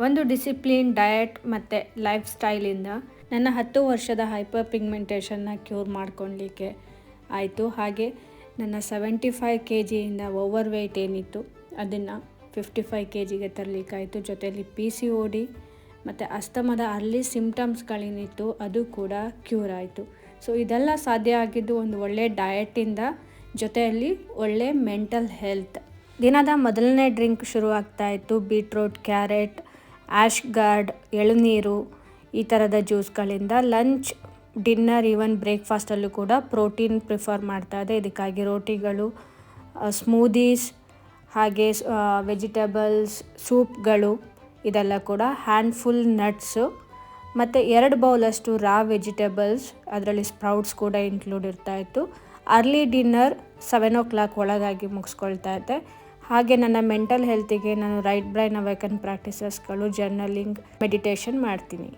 ಒಂದು discipline diet ಮತ್ತು life ಸ್ಟೈಲಿಂದ ನನ್ನ 10 ವರ್ಷದ ಹೈಪರ್ ಪಿಗ್ಮೆಂಟೇಷನ್ನ ಕ್ಯೂರ್ ಮಾಡ್ಕೊಳ್ಲಿಕ್ಕೆ ಆಯಿತು. ಹಾಗೆ ನನ್ನ 75 kgಯಿಂದ ಓವರ್ ವೆಯ್ಟ್ ಏನಿತ್ತು ಅದನ್ನು 55 kgಗೆ ತರಲಿಕ್ಕಾಯಿತು. ಜೊತೆಯಲ್ಲಿ PCOD ಮತ್ತು ಅಸ್ತಮದ ಅರ್ಲಿ ಸಿಮ್ಟಮ್ಸ್ಗಳೇನಿತ್ತು ಅದು ಕೂಡ ಕ್ಯೂರ್ ಆಯಿತು. ಸೊ ಇದೆಲ್ಲ ಸಾಧ್ಯ ಆಗಿದ್ದು ಒಂದು ಒಳ್ಳೆ ಡಯಟಿಂದ, ಜೊತೆಯಲ್ಲಿ ಒಳ್ಳೆ ಮೆಂಟಲ್ ಹೆಲ್ತ್. ದಿನದ ಮೊದಲನೇ ಡ್ರಿಂಕ್ ಶುರುವಾಗ್ತಾಯಿತ್ತು ಬೀಟ್ರೂಟ್, ಕ್ಯಾರೆಟ್, ಆ್ಯಶ್ ಗಾರ್ಡ್, ಎಳನೀರು ಈ ಥರದ ಜ್ಯೂಸ್ಗಳಿಂದ. ಲಂಚ್, ಡಿನ್ನರ್, ಈವನ್ ಬ್ರೇಕ್ಫಾಸ್ಟಲ್ಲೂ ಕೂಡ ಪ್ರೋಟೀನ್ ಪ್ರಿಫರ್ ಮಾಡ್ತಾಯಿದ್ದೆ. ಇದಕ್ಕಾಗಿ ರೋಟಿಗಳು, ಸ್ಮೂದೀಸ್, ಹಾಗೆ ವೆಜಿಟೇಬಲ್ಸ್ ಸೂಪ್ಗಳು ಇದೆಲ್ಲ ಕೂಡ, ಹ್ಯಾಂಡ್ಫುಲ್ ನಟ್ಸು ಮತ್ತು 2 ಬೌಲಷ್ಟು ರಾ ವೆಜಿಟೇಬಲ್ಸ್, ಅದರಲ್ಲಿ ಸ್ಪ್ರೌಟ್ಸ್ ಕೂಡ ಇನ್ಕ್ಲೂಡ್ ಇರ್ತಾಯಿತ್ತು. ಅರ್ಲಿ ಡಿನ್ನರ್ 7 o'clock ಒಳಗಾಗಿ ಮುಗಿಸ್ಕೊಳ್ತಾ ಇದ್ದೆ. ಹಾಗೆ ನನ್ನ ಮೆಂಟಲ್ ಹೆಲ್ತಿಗೆ ನಾನು ರೈಟ್ ಬ್ರೈನ್ ಅವೇಕನ್ ಪ್ರಾಕ್ಟೀಸಸ್ಗಳು, ಜರ್ನಲಿಂಗ್, ಮೆಡಿಟೇಷನ್ ಮಾಡ್ತೀನಿ.